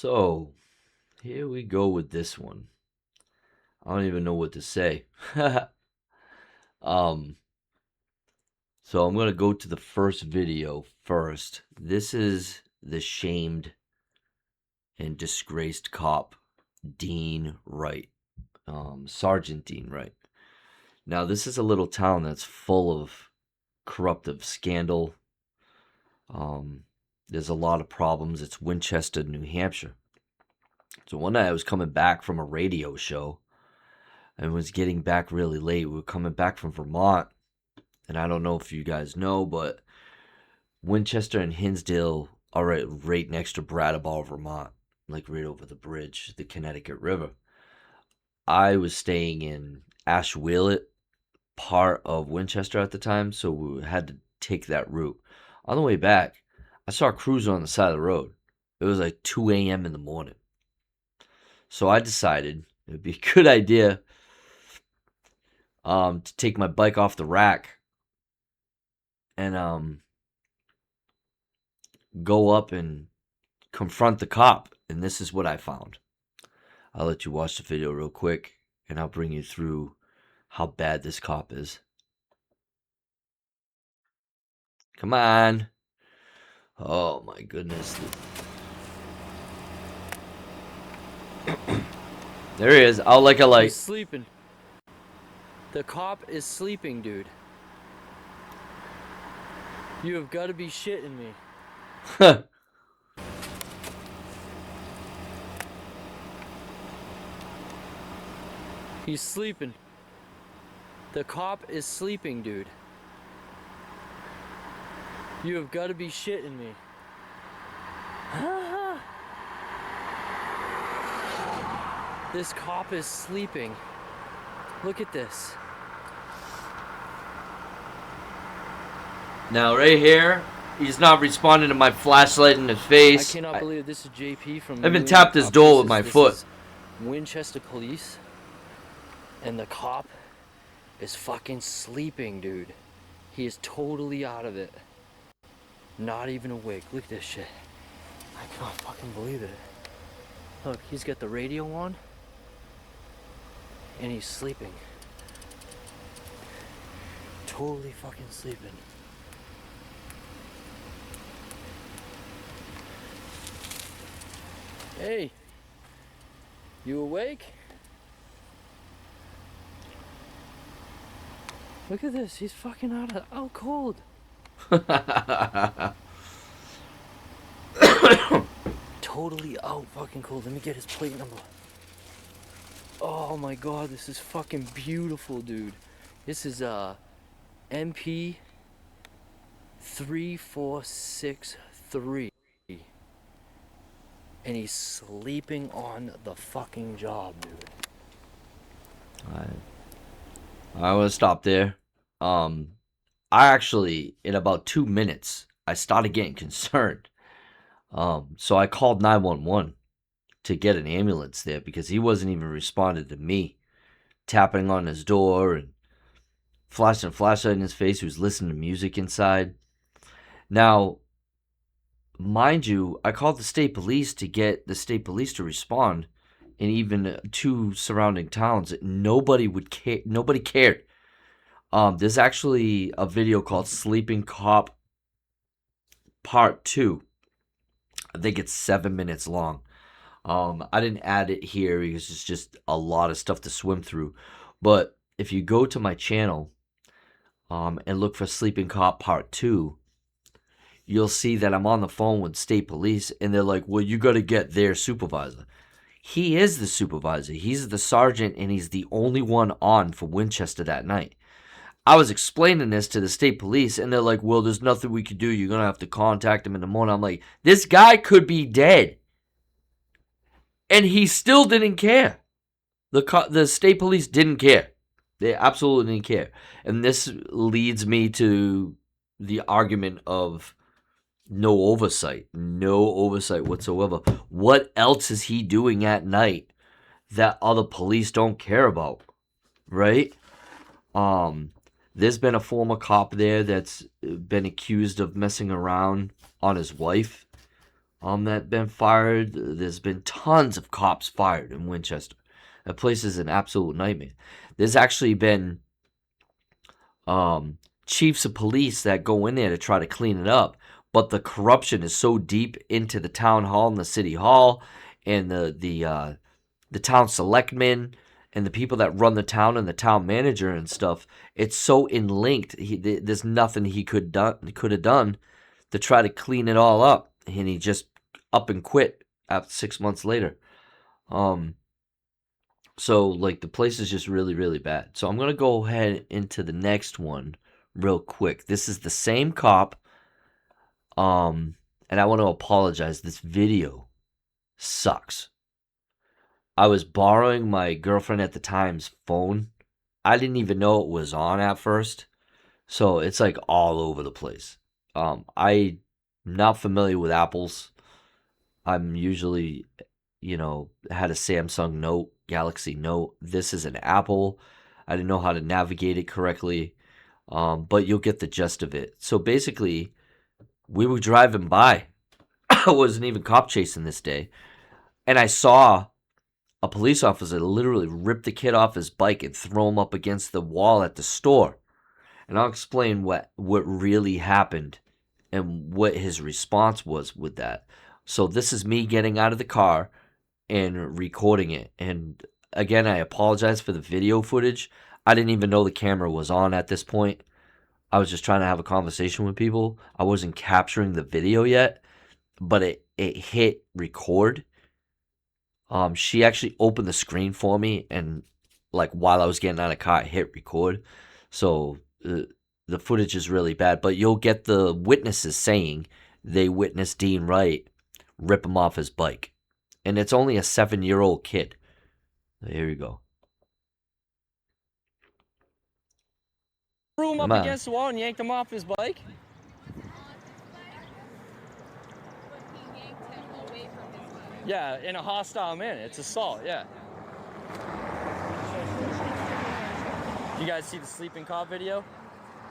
So, here we go with this one. I don't even know what to say. um, so I'm gonna go to the first video first. This is the shamed and disgraced cop, Dean Wright, Sergeant Dean Wright. Now, this is a little town that's full of corruptive scandal. There's a lot of problems. It's Winchester, New Hampshire. So one night I was coming back from a radio show and was getting back really late. We were coming back from Vermont, and I don't know if you guys know, but Winchester and Hinsdale are right next to Brattleboro, Vermont, like right over the bridge, the Connecticut River. I was staying in Ashwillet, part of Winchester at the time, so we had to take that route. On the way back, I saw a cruiser on the side of the road. It was like 2 a.m. in the morning. So I decided it would be a good idea to take my bike off the rack and go up and confront the cop. And this is what I found. I'll let you watch the video real quick, and I'll bring you through how bad this cop is. Come on. Oh my goodness. There he is, out like a light. He's sleeping. The cop is sleeping, dude. You have got to be shitting me. He's sleeping. The cop is sleeping, dude. You have got to be shitting me. This cop is sleeping. Look at this. Now right here, he's not responding to my flashlight in his face. I cannot believe this is JP from... I even tapped his door with my foot. Winchester Police. And the cop is fucking sleeping, dude. He is totally out of it. Not even awake. Look at this shit. I cannot fucking believe it. Look, he's got the radio on. And he's sleeping. Totally fucking sleeping. Hey, you awake? Look at this, he's fucking out cold. Totally out fucking cold. Let me get his plate number. Oh my god, this is fucking beautiful, dude. This is MP 3463. And he's sleeping on the fucking job, dude. I want to stop there. I actually, in about 2 minutes, I started getting concerned. So I called 911 to get an ambulance there because he wasn't even responding to me. Tapping on his door and flashing a flashlight in his face. He was listening to music inside. Now, mind you, I called the state police to get the state police to respond, and even 2 surrounding towns. Nobody would care. Nobody cared. There's actually a video called "Sleeping Cop Part 2." I think it's 7 minutes long. I didn't add it here because it's just a lot of stuff to swim through. But if you go to my channel and look for "Sleeping Cop Part 2," you'll see that I'm on the phone with state police, and they're like, well, you got to get their supervisor. He is the supervisor. He's the sergeant, and he's the only one on for Winchester that night. I was explaining this to the state police, and they're like, well, there's nothing we could do. You're going to have to contact him in the morning. I'm like, this guy could be dead. And he still didn't care. The state police didn't care. They absolutely didn't care. And this leads me to the argument of no oversight whatsoever. What else is he doing at night that other police don't care about, right? There's been a former cop there that's been accused of messing around on his wife. that been fired. There's been tons of cops fired in Winchester. That place is an absolute nightmare. There's actually been chiefs of police that go in there to try to clean it up, but the corruption is so deep into the town hall and the city hall and the town selectmen and the people that run the town and the town manager and stuff. It's so linked. There's nothing he could have done to try to clean it all up, and he just up and quit after 6 months later. So like the place is just really, really bad. So I'm gonna go ahead into the next one real quick. This is the same cop. And I want to apologize. This video sucks. I was borrowing my girlfriend at the time's phone. I didn't even know it was on at first. So it's like all over the place. I'm not familiar with Apples. I'm usually, had a Samsung Note, Galaxy Note. This is an Apple. I didn't know how to navigate it correctly. But you'll get the gist of it. So basically, we were driving by. I wasn't even cop chasing this day. And I saw a police officer literally rip the kid off his bike and throw him up against the wall at the store. And I'll explain what really happened and what his response was with that. So this is me getting out of the car and recording it. And again, I apologize for the video footage. I didn't even know the camera was on at this point. I was just trying to have a conversation with people. I wasn't capturing the video yet, but it hit record. She actually opened the screen for me, and like while I was getting out of the car, it hit record. So the footage is really bad, but you'll get the witnesses saying they witnessed Dean Wright rip him off his bike. And it's only a 7-year-old kid. Here you go. Threw him up against the wall and yanked him off his bike? Yeah, in a hostile manner. It's assault, yeah. You guys see the sleeping cop video?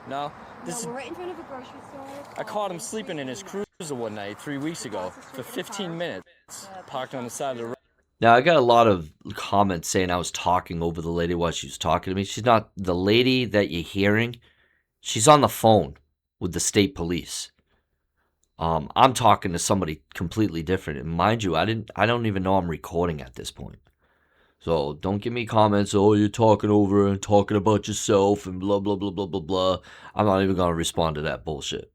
No? We're right in front of a grocery store. I caught him sleeping in his cruiser one night 3 weeks ago for 15 minutes, parked on the side of the road. Now, I got a lot of comments saying I was talking over the lady while she was talking to me. She's not the lady that you're hearing. She's on the phone with the state police. I'm talking to somebody completely different. And mind you, I don't even know I'm recording at this point. So don't give me comments, oh, you're talking over and talking about yourself and blah, blah, blah, blah, blah, blah. I'm not even going to respond to that bullshit.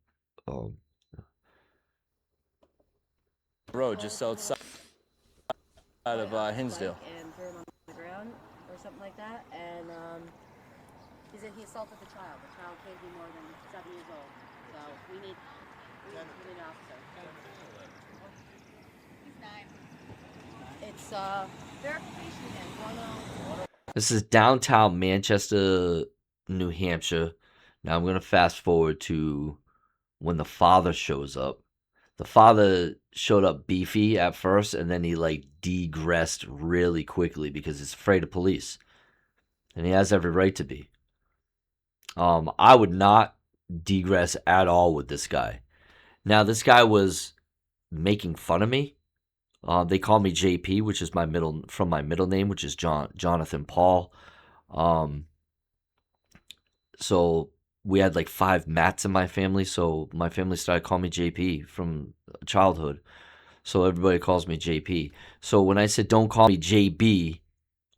Road just outside of Hinsdale. And threw him on the ground or something like that. And he said he assaulted the child. The child can't be more than 7 years old. So we need an officer. He's 9. It's verification again. This is downtown Manchester, New Hampshire. Now I'm going to fast forward to when the father shows up. The father showed up beefy at first, and then he like degressed really quickly because he's afraid of police. And he has every right to be. I would not degress at all with this guy. Now, this guy was making fun of me. They call me JP, which is my middle name, which is Jonathan Paul. So we had like 5 Matts in my family, so my family started calling me JP from childhood. So everybody calls me JP. So when I said don't call me JB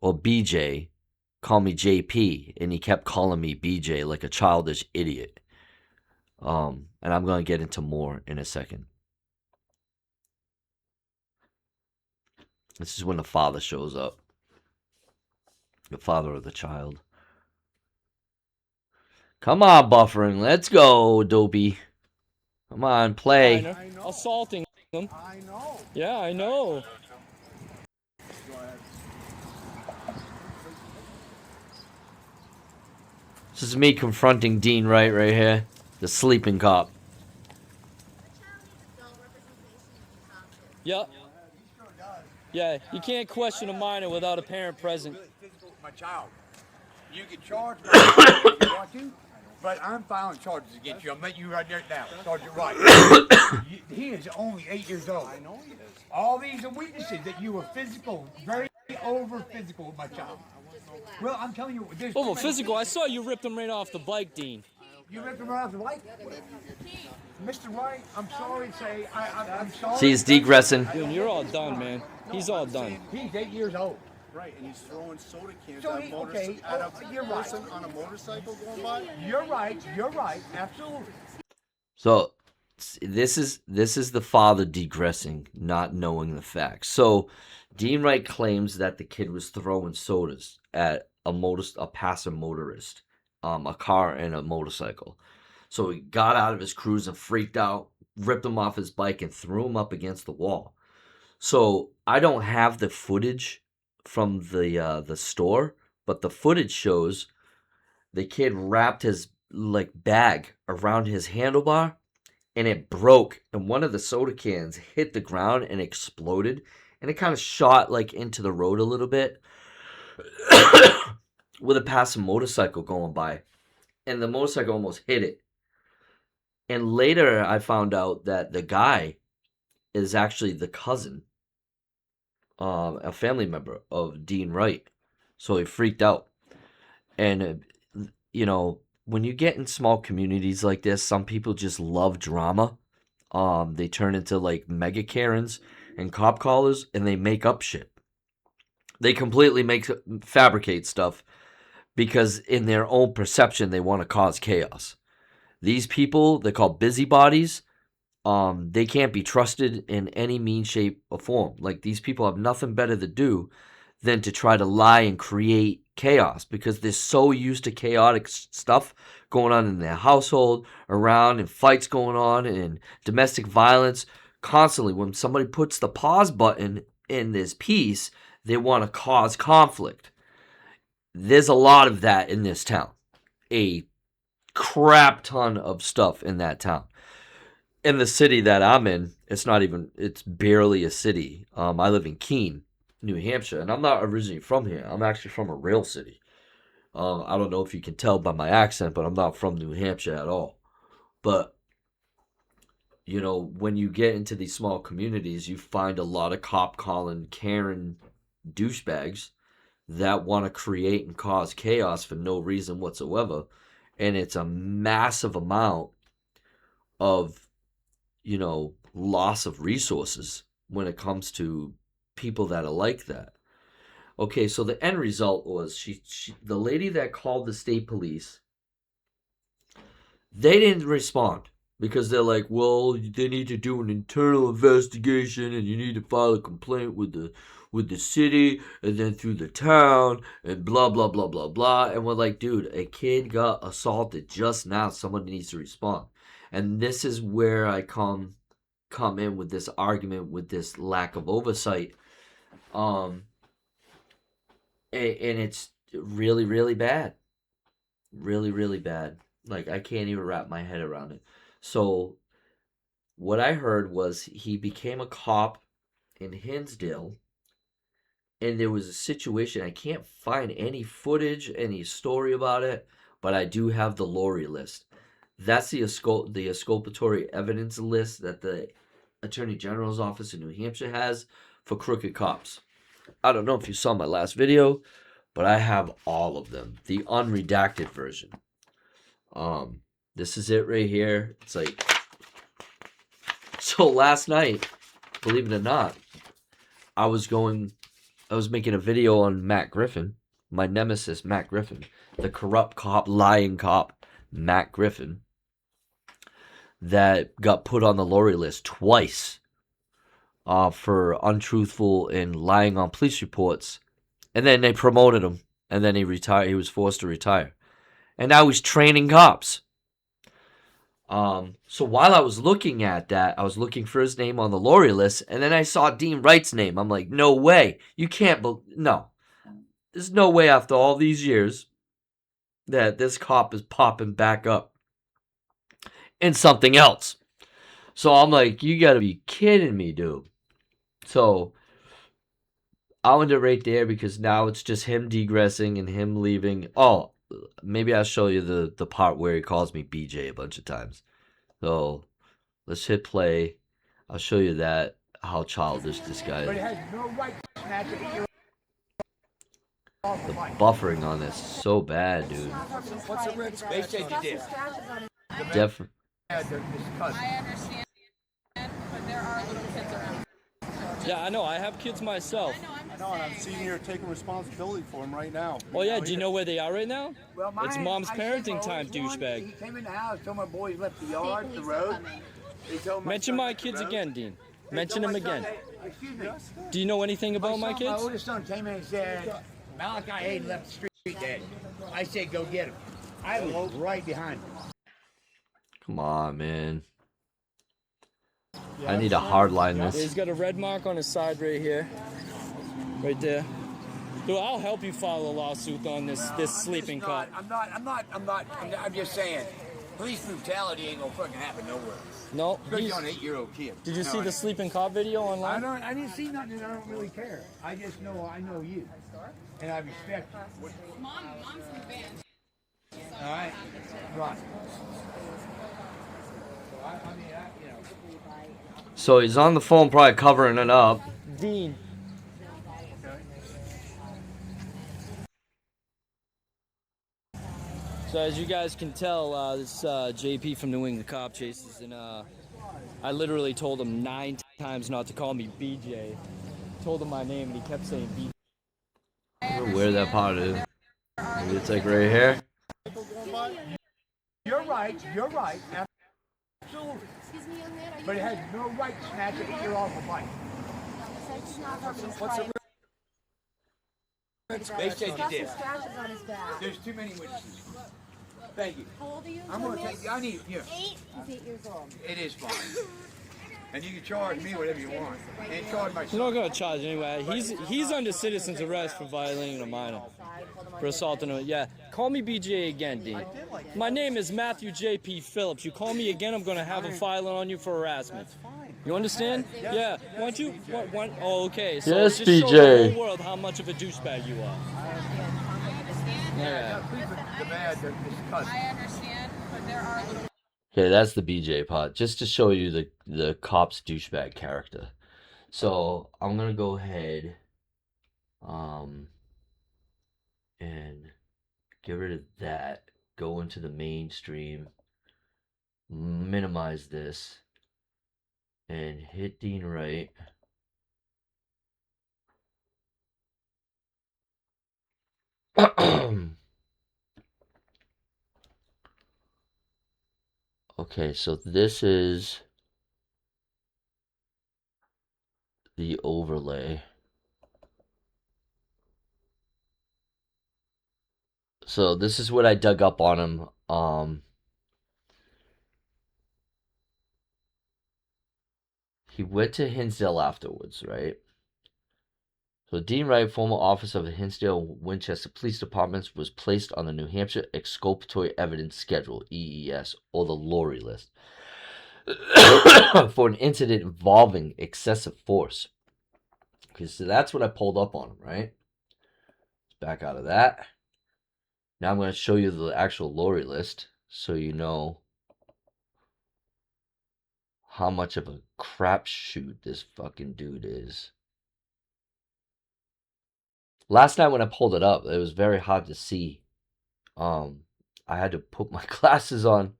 or BJ, call me JP, and he kept calling me BJ like a childish idiot. And I'm going to get into more in a second. This is when the father shows up. The father of the child. Come on, buffering. Let's go, dopey. Come on, play. I know. Assaulting them. I know. Yeah, I know. This is me confronting Dean Wright right here. The sleeping cop. Yeah. Yeah, you can't question a minor without a parent present. My child. You can charge my child if you want to, but I'm filing charges against you. I'll make you right there now. Sergeant Wright. He is is only 8 years old. I know he is. All these are witnesses that you were physical, very over physical with my child. Well, I'm telling you, there's Over physical, I saw you ripped him right off the bike, Dean. You ripped him off the bike? Mr. Wright, I'm sorry to say, I'm sorry. See, he's degressing. Dude, you're all done, man. He's all done. He's 8 years old. Right, and he's throwing soda cans So at, he- a okay, at a you're right. person on a motorcycle going by. You're right, absolutely. So this is the father degressing, not knowing the facts. So Dean Wright claims that the kid was throwing sodas at a passing motorist, a car and a motorcycle. So he got out of his cruise and freaked out, ripped him off his bike and threw him up against the wall. So I don't have the footage from the store, but the footage shows the kid wrapped his bag around his handlebar and it broke, and one of the soda cans hit the ground and exploded, and it kind of shot into the road a little bit with a passing motorcycle going by, and the motorcycle almost hit it. And later I found out that the guy is actually the cousin, a family member of Dean Wright. So he freaked out. And, when you get in small communities like this, some people just love drama. They turn into mega Karens and cop callers, and they make up shit. They completely fabricate stuff because in their own perception, they want to cause chaos. These people, they're called busybodies. They can't be trusted in any mean, shape, or form. These people have nothing better to do than to try to lie and create chaos because they're so used to chaotic stuff going on in their household, around, and fights going on, and domestic violence. Constantly, when somebody puts the pause button in this piece, they want to cause conflict. There's a lot of that in this town. A crap ton of stuff in that town. In the city that I'm in, it's barely a city. I live in Keene, New Hampshire, and I'm not originally from here. I'm actually from a rail city. I don't know if you can tell by my accent, but I'm not from New Hampshire at all. But, when you get into these small communities, you find a lot of cop calling Karen douchebags that want to create and cause chaos for no reason whatsoever. And it's a massive amount of, loss of resources when it comes to people that are like that. Okay, so the end result was the lady that called the state police, they didn't respond because they're like, well, they need to do an internal investigation and you need to file a complaint with the city and then through the town and blah, blah, blah, blah, blah. And we're like, dude, a kid got assaulted just now. Someone needs to respond. And this is where I come in with this argument, with this lack of oversight. And it's really, really bad. Really, really bad. I can't even wrap my head around it. So what I heard was he became a cop in Hinsdale, and there was a situation. I can't find any footage, any story about it, but I do have the Laurie List. That's the exculpatory evidence list that the Attorney General's office in New Hampshire has for crooked cops. I don't know if you saw my last video, but I have all of them. The unredacted version. This is it right here. It's so last night, believe it or not, I was making a video on Matt Griffin, my nemesis, Matt Griffin, the corrupt cop, lying cop, Matt Griffin, that got put on the Laurie List twice for untruthful and lying on police reports. And then they promoted him, and then he retired. He was forced to retire. And now he's training cops. So while I was looking at that, I was looking for his name on the Laurie List, and then I saw Dean Wright's name. I'm like, no way. You can't no. There's no way after all these years that this cop is popping back up in something else. So I'm like, you gotta be kidding me, dude. So I'll end it right there because now it's just him degressing and him leaving. Oh, maybe I'll show you the part where he calls me BJ a bunch of times. So let's hit play. I'll show you that how childish this guy But it is. has no right to snatch it at your The buffering on this is so bad, dude. What's the red They said you did. Def Yeah, they're disgusting. I understand, but there are little kids around. Yeah, I know. I have kids myself. I know, and I'm sitting here taking responsibility for him right now. Oh yeah, do you know where they are right now? Well, It's mom's parenting time, douchebag. He came in the house, told my boys left the yard, the road. He told my Mention son my left the kids road. again, Dean. He Mention told them my son, again. "Hey, excuse me. Do you know anything about my My kids? oldest son came in and said, Malachi Hayden left the street dead. I said, go get him. I was right behind him. come on, man. I need to hardline He's this. got a red mark on his side right here. Right there. Dude, I'll help you file a lawsuit on this sleeping cop. I'm just saying, police brutality ain't gonna fucking happen nowhere. No. Especially on an 8-year-old kid. Did you see the sleeping cop video online? I didn't see nothing and I don't really care. I just know I know you. And I respect you. Mom's in the band. All right? Right. So he's on the phone, probably covering it up. Dean. So as you guys can tell, this JP from New England Cop Chases, and I literally told him 9 times not to call me BJ. Told him my name, and he kept saying BJ. I don't know where that part is. Maybe it's like right here. You're right. Absolutely. Excuse me, young man, are you But it has no right to snatch an 8-year-old from life. What's the They said you did. scratches on his back? There's too many witnesses. Thank you. How old are you? I'm gonna take. I need. Here. 8? He's 8 years old. It is fine. And you can charge me whatever you want. And charge my He's not gonna charge anyway. He's under citizen's arrest for violating a minor, for assaulting a. Yeah, call me BJ again, Dean. My name is Matthew J.P. Phillips. You call me again, I'm gonna have a filing on you for harassment. You understand? Yeah. Why don't you? Oh, okay. So Yes, just show BJ. the whole world how much of a douchebag you are. Yeah. the bad. They're disgusting. I understand, but there are little Okay, that's the BJ pod, just to show you the cop's douchebag character. So I'm gonna go ahead, and get rid of that. Go into the mainstream, minimize this, and hit Dean Wright. Okay, so this is the overlay. So this is what I dug up on him. He went to Hinsdale afterwards, right? So Dean Wright, former officer of the Hinsdale Winchester Police Department, was placed on the New Hampshire Exculpatory Evidence Schedule, EES, or the Laurie List, for an incident involving excessive force. Okay, so that's what I pulled up on him, right? Let's back out of that. Now I'm going to show you the actual Laurie List, so you know how much of a crapshoot this fucking dude is. Last night when I pulled it up, it was very hard to see. I had to put my glasses on,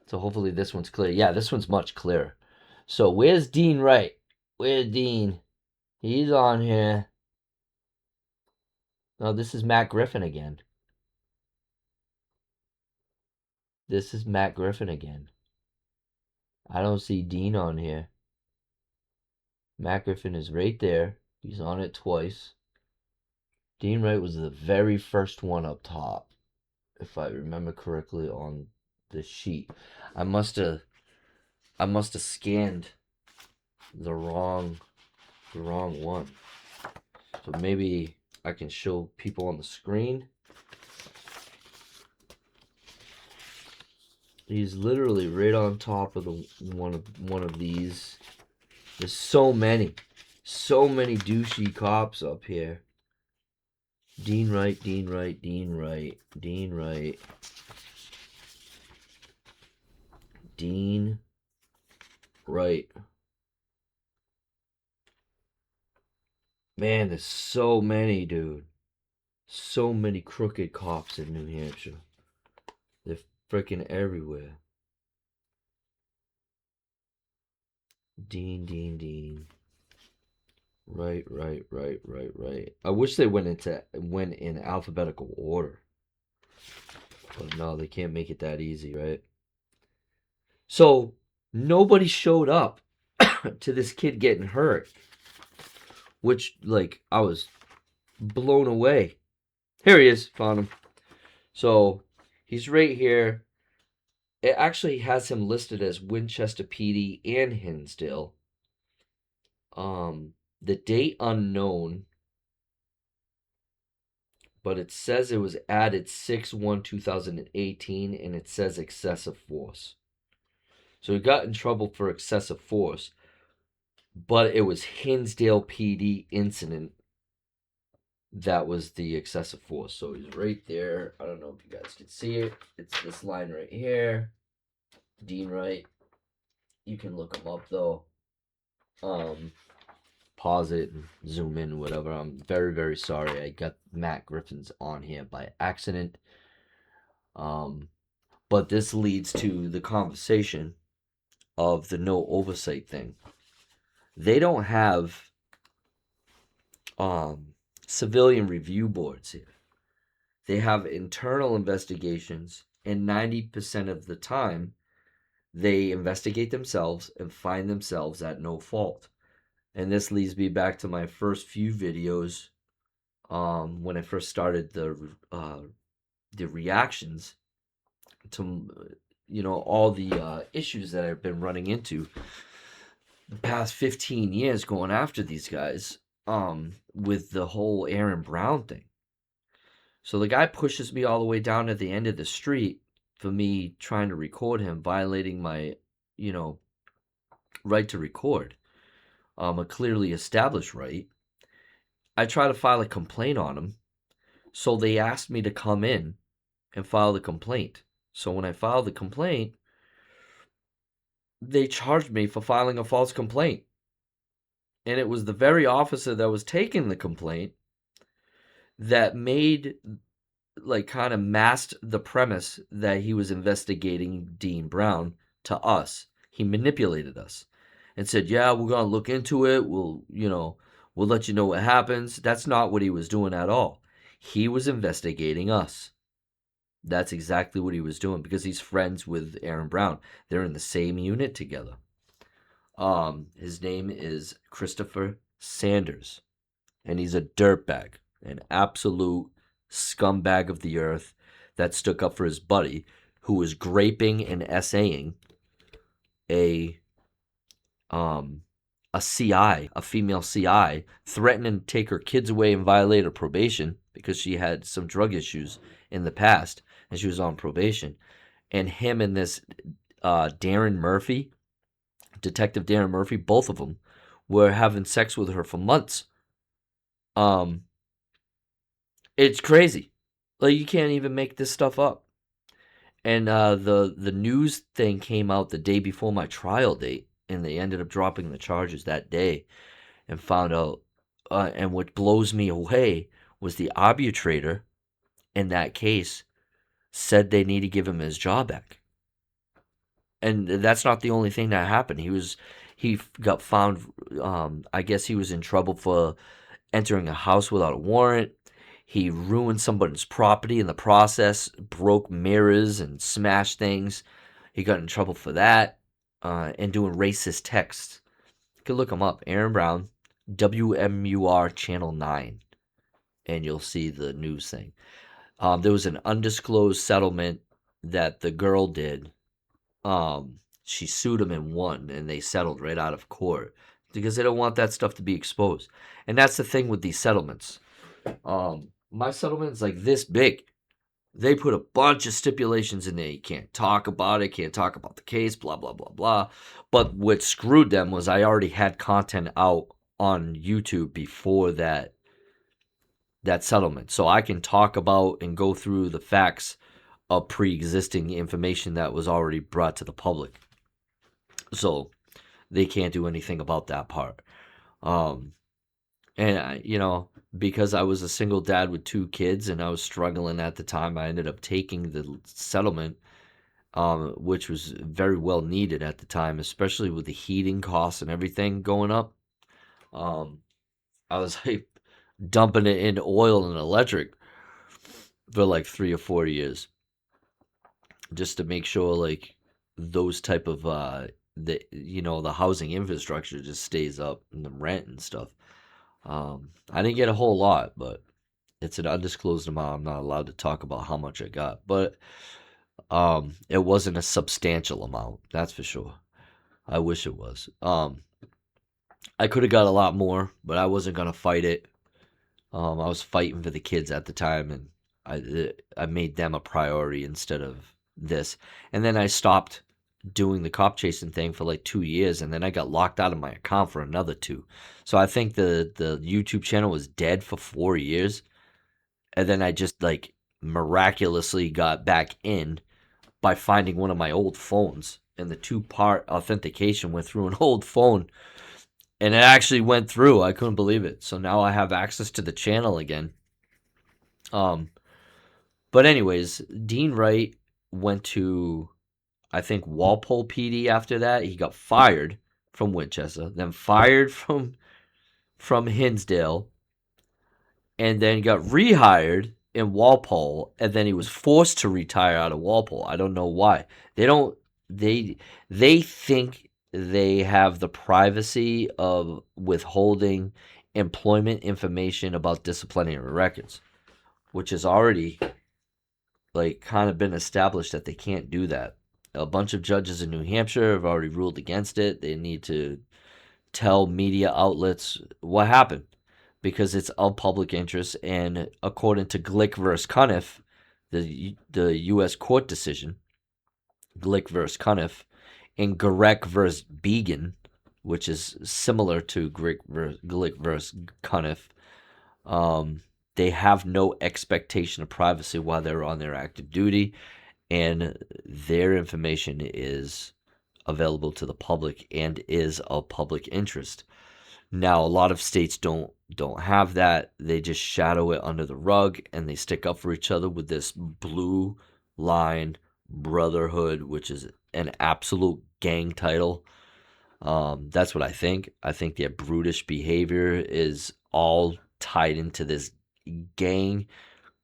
so hopefully this one's clear. Yeah, this one's much clearer. So where's Dean Wright? Where's Dean? He's on here. No, this is Matt Griffin again. This is Matt Griffin again. I don't see Dean on here. Matt Griffin is right there. He's on it twice. Dean Wright was the very first one up top, if I remember correctly, on the sheet. I must have scanned the wrong one. So maybe I can show people on the screen. He's literally right on top of the one of these. There's so many douchey cops up here. Dean Wright, Dean Wright, Dean Wright, Dean Wright, Dean Wright. Man, there's so many, dude. So many crooked cops in New Hampshire. They're freaking everywhere. Dean. Right. I wish they went in alphabetical order. But no, they can't make it that easy, right? So nobody showed up to this kid getting hurt. Which, like, I was blown away. Here he is, found him. So he's right here. It actually has him listed as Winchester PD and Hinsdale. The date unknown, but it says it was added 6/1/2018, and it says excessive force. So he got in trouble for excessive force, but it was Hinsdale PD incident that was the excessive force. So he's right there. I don't know if you guys can see it. It's this line right here. Dean Wright. You can look him up though. Pause it and zoom in, whatever. I'm very, very sorry. I got Matt Griffin's on here by accident. But this leads to the conversation of the no oversight thing. They don't have civilian review boards here. They have internal investigations, and 90% of the time they investigate themselves and find themselves at no fault. And this leads me back to my first few videos when I first started the reactions to all the issues that I've been running into the past 15 years going after these guys with the whole Aaron Brown thing. So the guy pushes me all the way down at the end of the street for me trying to record him, violating my right to record. A clearly established right. I try to file a complaint on him, so they asked me to come in and file the complaint. So when I filed the complaint, they charged me for filing a false complaint. And it was the very officer that was taking the complaint that made, kind of masked the premise that he was investigating Dean Brown to us. He manipulated us and said, yeah, we're going to look into it. We'll let you know what happens. That's not what he was doing at all. He was investigating us. That's exactly what he was doing because he's friends with Aaron Brown. They're in the same unit together. His name is Christopher Sanders, and he's a dirtbag, an absolute scumbag of the earth that stuck up for his buddy who was graping and essaying a CI, a female CI, threatening to take her kids away and violate her probation because she had some drug issues in the past and she was on probation. And him and this Darren Murphy, Detective Darren Murphy, both of them were having sex with her for months. It's crazy. Like, you can't even make this stuff up. And the news thing came out the day before my trial date, and they ended up dropping the charges that day and found out. And what blows me away was the arbitrator in that case said they need to give him his job back. And that's not the only thing that happened. He got found, I guess he was in trouble for entering a house without a warrant. He ruined somebody's property in the process, broke mirrors and smashed things. He got in trouble for that, and doing racist texts. You can look him up, Aaron Brown, WMUR Channel 9, and you'll see the news thing. There was an undisclosed settlement that the girl did. She sued him and won, and they settled right out of court because they don't want that stuff to be exposed. And that's the thing with these settlements. My settlement's like this big. They put a bunch of stipulations in there. You can't talk about it, can't talk about the case, blah, blah, blah, blah. But what screwed them was I already had content out on YouTube before that settlement. So I can talk about and go through the facts of pre-existing information that was already brought to the public. So they can't do anything about that part. And because I was a single dad with 2 kids and I was struggling at the time, I ended up taking the settlement, which was very well needed at the time, especially with the heating costs and everything going up. I was like dumping it into oil and electric for like 3 or 4 years just to make sure like those type of the housing infrastructure just stays up and the rent and stuff. I didn't get a whole lot, but it's an undisclosed amount. I'm not allowed to talk about how much I got, but it wasn't a substantial amount, that's for sure. I wish it was. I could have got a lot more, but I wasn't gonna fight it. I was fighting for the kids at the time, and I made them a priority instead of this. And then I stopped doing the cop chasing thing for like 2 years, and then I got locked out of my account for another 2. So I think the YouTube channel was dead for 4 years, and then I just like miraculously got back in by finding one of my old phones, and the 2-part authentication went through an old phone, and it actually went through. I couldn't believe it. So now I have access to the channel again. But anyways, Dean Wright went to, I think, Walpole PD after that. He got fired from Winchester, then fired from Hinsdale, and then got rehired in Walpole, and then he was forced to retire out of Walpole. I don't know why. They think they have the privacy of withholding employment information about disciplinary records, which has already like kind of been established that they can't do that. A bunch of judges in New Hampshire have already ruled against it. They need to tell media outlets what happened because it's of public interest. And according to Glick versus Cuniff, the U.S. court decision, Glick versus Cuniff, and Garek versus Began, which is similar to Glick versus Cuniff, they have no expectation of privacy while they're on their active duty, and their information is available to the public and is of public interest. Now, a lot of states don't have that. They just shadow it under the rug, and they stick up for each other with this blue line brotherhood, which is an absolute gang title. That's what I think. I think their brutish behavior is all tied into this gang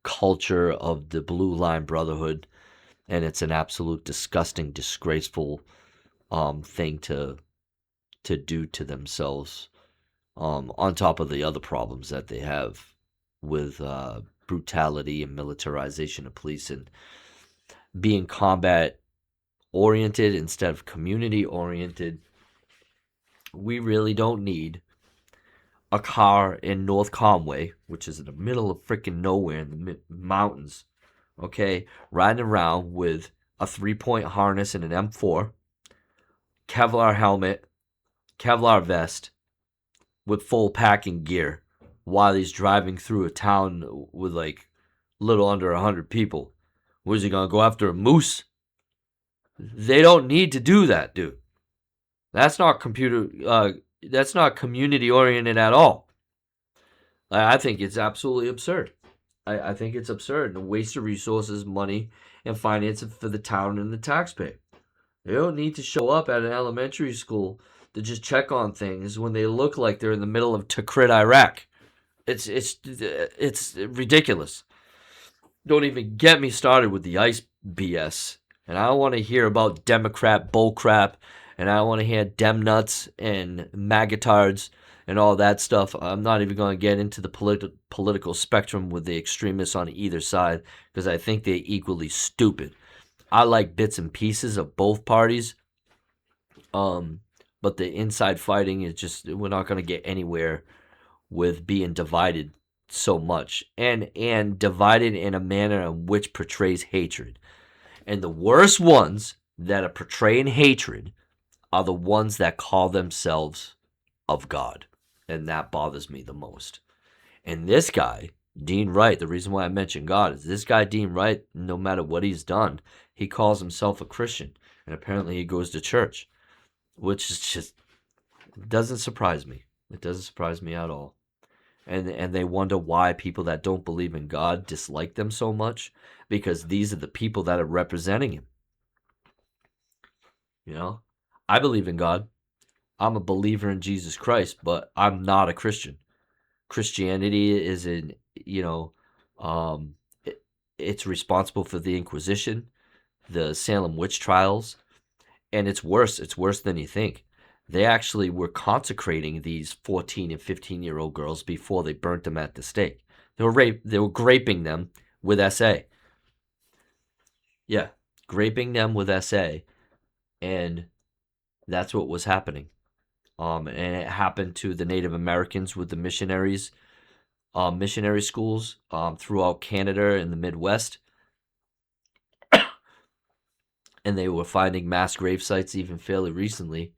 culture of the blue line brotherhood, and it's an absolute disgusting, disgraceful thing to do to themselves, on top of the other problems that they have with brutality and militarization of police and being combat oriented instead of community oriented. We really don't need a car in North Conway, which is in the middle of freaking nowhere in the mountains, okay, riding around with a 3-point harness and an M4, Kevlar helmet, Kevlar vest, with full packing gear while he's driving through a town with like little under 100 people. Was he gonna go after a moose? They don't need to do that, dude. That's not that's not community oriented at all. I think it's absolutely absurd. I think it's absurd and a waste of resources, money, and finances for the town and the taxpayer. They don't need to show up at an elementary school to just check on things when they look like they're in the middle of Tikrit, Iraq. It's ridiculous. Don't even get me started with the ICE BS. And I don't want to hear about Democrat bullcrap, and I don't want to hear Dem nuts and magatards and all that stuff. I'm not even going to get into the political spectrum with the extremists on either side because I think they're equally stupid. I like bits and pieces of both parties, but the inside fighting is just, we're not going to get anywhere with being divided so much and divided in a manner in which portrays hatred. And the worst ones that are portraying hatred are the ones that call themselves of God. And that bothers me the most. And this guy, Dean Wright, the reason why I mention God is this guy, Dean Wright, no matter what he's done, he calls himself a Christian. And apparently he goes to church, which is just, doesn't surprise me. It doesn't surprise me at all. And they wonder why people that don't believe in God dislike them so much, because these are the people that are representing him. You know, I believe in God. I'm a believer in Jesus Christ, but I'm not a Christian. Christianity is in, um, it's responsible for the Inquisition, the Salem witch trials, and it's worse. It's worse than you think. They actually were consecrating these 14 and 15-year-old girls before they burnt them at the stake. They were graping them with SA. Yeah, graping them with SA, and that's what was happening. And it happened to the Native Americans with the missionary schools throughout Canada and the Midwest. And they were finding mass grave sites even fairly recently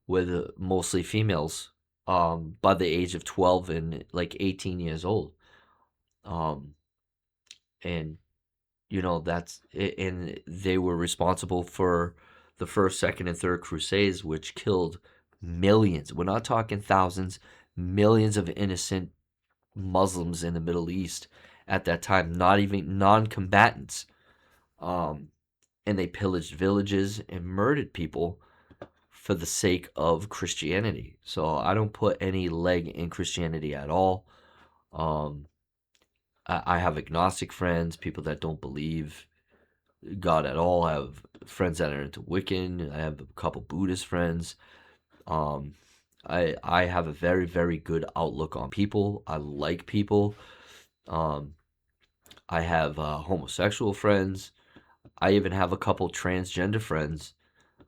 with mostly females by the age of 12 and like 18 years old. And, that's it. And they were responsible for the first, second, and third crusades, which killed millions. We're not talking thousands, millions of innocent Muslims in the Middle East at that time, not even non-combatants. And they pillaged villages and murdered people for the sake of Christianity. So I don't put any leg in Christianity at all. I have agnostic friends, people that don't believe God at all. I have friends that are into Wiccan. I have a couple Buddhist friends. I have a very, very good outlook on people. I like people. I have homosexual friends. I even have a couple transgender friends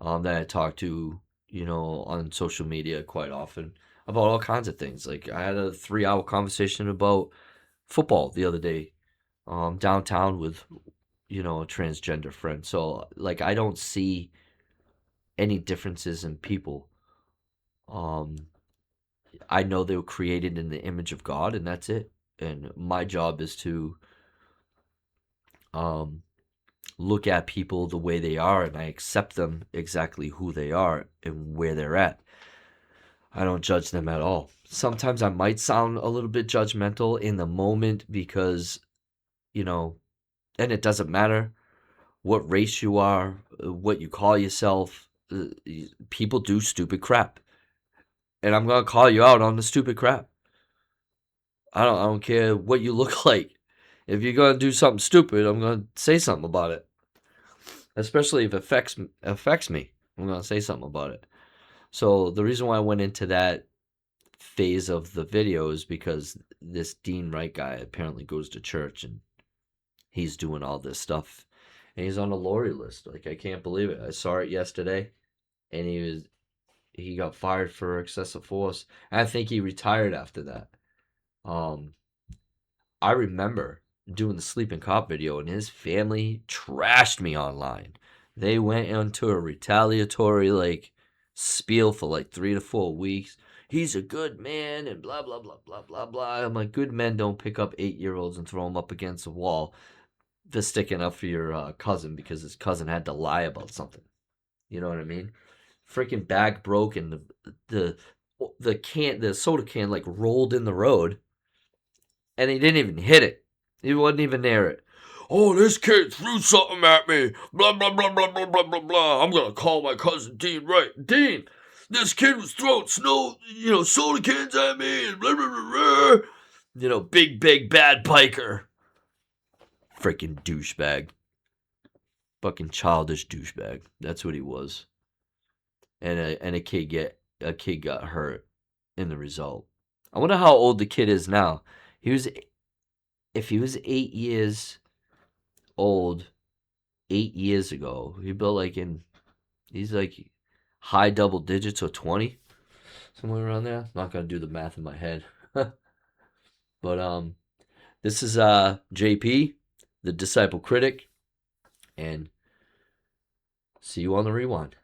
that I talk to, on social media quite often about all kinds of things. Like I had a 3-hour conversation about football the other day, downtown with, a transgender friend. So like I don't see any differences in people. I know they were created in the image of God, and that's it. And my job is to look at people the way they are, and I accept them exactly who they are and where they're at. I don't judge them at all. Sometimes I might sound a little bit judgmental in the moment because, and it doesn't matter what race you are, what you call yourself. People do stupid crap. And I'm going to call you out on the stupid crap. I don't care what you look like. If you're going to do something stupid, I'm going to say something about it. Especially if it affects me. I'm going to say something about it. So the reason why I went into that phase of the video is because this Dean Wright guy apparently goes to church and he's doing all this stuff. And he's on the Laurie list. Like, I can't believe it. I saw it yesterday. And he got fired for excessive force. And I think he retired after that. I remember doing the Sleeping Cop video, and his family trashed me online. They went into a retaliatory spiel for like 3 to 4 weeks. He's a good man and blah blah blah blah blah blah. I'm like, good men don't pick up 8-year-olds and throw them up against a wall for sticking up for your cousin because his cousin had to lie about something. You know what I mean? Freaking bag broke and the soda can like rolled in the road, and he didn't even hit it. He wasn't even near it. Oh, this kid threw something at me. Blah, blah, blah, blah, blah, blah, blah, blah. I'm going to call my cousin Dean Wright. Dean, this kid was throwing soda cans at me. And blah, blah, blah, blah. Big, bad biker. Freaking douchebag. Fucking childish douchebag. That's what he was. And a kid got hurt in the result. I wonder how old the kid is now. If he was 8 years old 8 years ago, he's like high double digits or 20, somewhere around there. Not gonna do the math in my head. But this is JP, the Disciple Critic, and see you on the rewind.